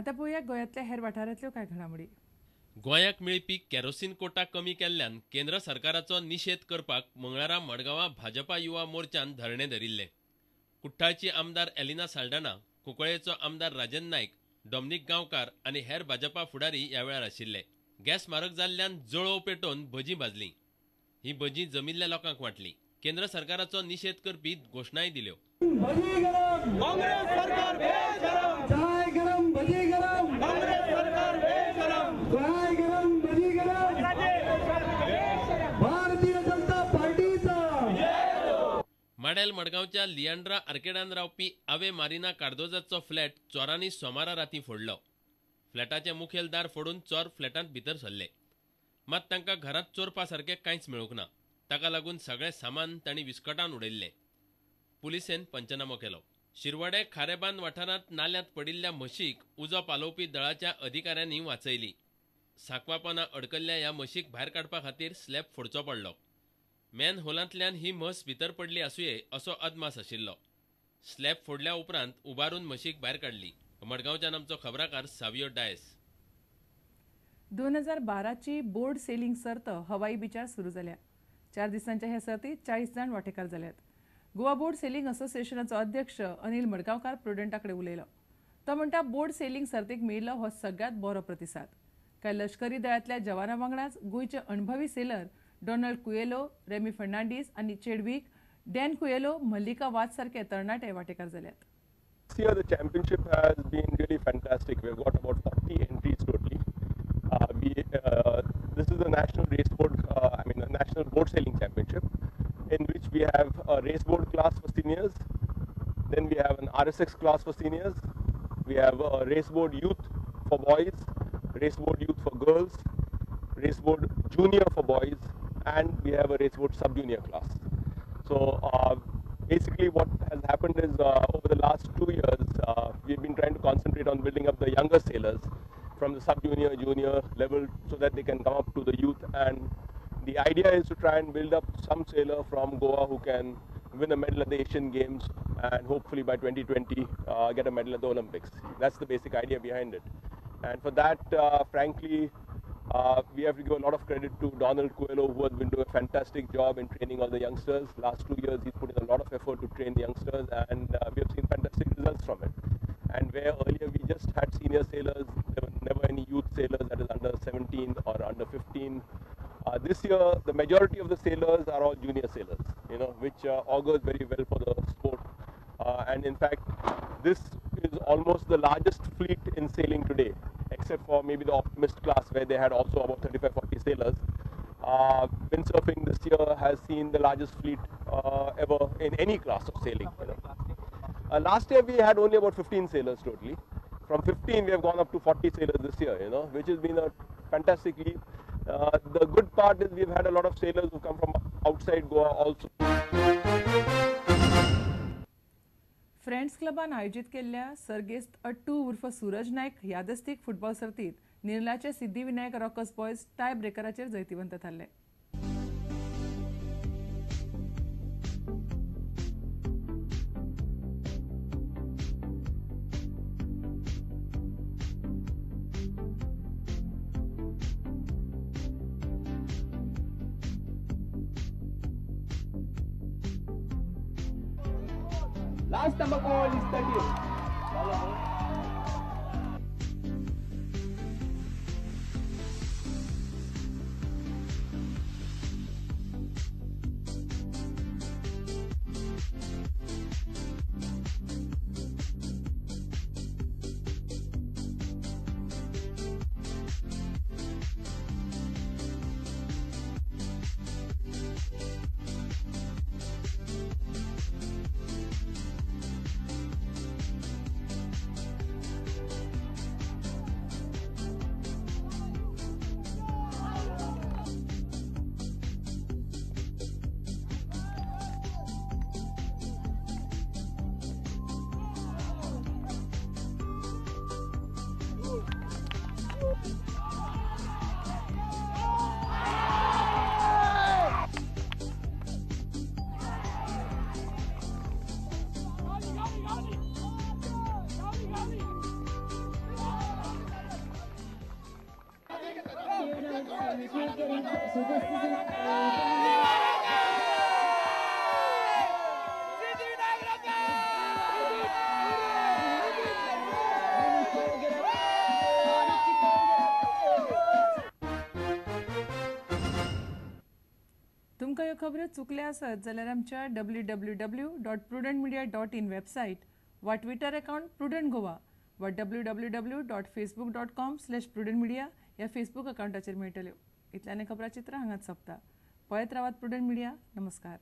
आता पळोवया गोंयांतल्या हेर वाठारांतल्यो कांय घडामोडी. गोंयाक मेळपी केरोसीन कोटा कमी केल्ल्यान केंद्र सरकाराचो निशेध करपाक मंगळारा मडगांवां भाजपा युवा मोर्चान धरणे धरिल्ले. कुट्टाळची आमदार एलिना साल्ढाणा, कुंकळ्ळेचो आमदार राजन नायक, डॉमिनिक गांवकार आनी हेर भाजपा फुडारी ह्या वेळार आशिल्ले. गॅस म्हारग जाल्ल्यान जळोव पेटोवन भजी भाजली. ही भजी जमिल्ल्या लोकांक वांटली. केंद्र सरकाराचो निशेध करपी घोशणाय दिल्यो. माडेल मडगांवच्या लियांड्रा आर्केडान रावपी आवे मारिना कार्दोजाचो फ्लॅट चोरांनी सोमारा रातीं फोडलो. फ्लॅटाचे मुखेल दार फोडून चोर फ्लॅटांत भितर सरले. मात तांकां घरांत चोरपा सारकें कांयच मेळूंक ना. ताका लागून सगळें सामान तांणी विस्कटान उडयल्लें. पुलिसेन पंचनामो केलो. शिरवाडे खारेबांद वाठारांत नाल्यांत पडिल्ल्या म्हशीक उजो पालोवपी दळाच्या अधिकाऱ्यांनी वाचयली. सांकवापाना अडकल्ल्या ह्या म्हशीक भायर काडपा खातीर स्लॅब फोडचो पडलो. मॅन होलांतल्यान ही म्हस भितर पडली आसुये असो अदमास आशिल्लो. स्लॅब फोडल्या उपरांत उबारून म्हशीक भायर काडली. मडगांवच्यान आमचो खबराकार सावियो डायस. 2012ची बोर्ड सेलिंग सर्त हवाई बिचार सुरू जाल्या. 4 दिसांच्या ह्या सर्तीत 40 जाण वांटेकार जाल्यात. गोवा बोर्ड सेलिंग असोसिएशनाचो अध्यक्ष अनिल मडगांवकार प्रुडंटाकडे उलयलो. तो म्हणटा बोर्ड सेलिंग सर्तीक मेळिल्लो हो सगळ्यात बरो प्रतिसाद. कांय लश्करी दळांतल्या जवानां वांगडाच गोंयचे अणभवी सेलर डोनाल्ड कुयेलो, रेमी फर्नांडीस आनी चेडवीक डॅन कुयेलो, मल्लिका वाज सारखे तरणाटे वांटेकार जाल्यात. This year the championship has been really fantastic. We've got about 40 entries totally. This is a national race board, a national board sailing championship, in which we have a race board class for seniors, then we have an RSX class for seniors, we have a race board youth for boys, race board youth for girls, race board junior for boys, and we have a race board sub-junior class. So basically what has happened is over the last 2 years we've been trying to concentrate on building up the younger sailors from the sub-junior, junior level so that they can come up to the youth, and the idea is to try and build up some sailor from Goa who can win a medal at the Asian Games and hopefully by 2020 get a medal at the Olympics. That's the basic idea behind it. And for that, frankly, we have to give a lot of credit to Donald Coelho, who has been doing a fantastic job in training all the youngsters. Last 2 years, he's put in a lot of effort to train the youngsters, and we have seen fantastic results from it. And where earlier we just had senior sailors, there were never any youth sailors, that is under 17 or under 15. This year, the majority of the sailors are all junior sailors, which augurs very well for the sport. And in fact, this is almost the largest fleet in sailing today, except for maybe the Optimist class, where they had also about 35-40 sailors. Windsurfing this year has seen the largest fleet ever in any class of sailing. Last year we had only about 15 sailors totally. From 15 we have gone up to 40 sailors this year, which has been a fantastic leap. The good part is we've had a lot of sailors who come from outside Goa also. Friends क्लबान आयोजित केल्ल्या सर्गेस्त अट्टू उर्फ सूरज नायक यादस्तीक football सर्तीत निर्लाचे Siddhivinayak rockers boys टाय ब्रेकराचेर जैतिवंत थारले. Last number call is 30. तुमकां ह्यो खबरो चुकल्या आसत जाल्यार आमच्या www.prudentmedia.in वेबसायट वा ट्विटर अकाउंट प्रुडंट गोवा वा www.facebook.com/prudentmedia ह्या फेसबूक अकाउंटाचेर मेळटल्यो. इतल्यान खबरां चित्रां हांगाच सोंपता. पळयत रावात प्रुडंट मिडिया. नमस्कार.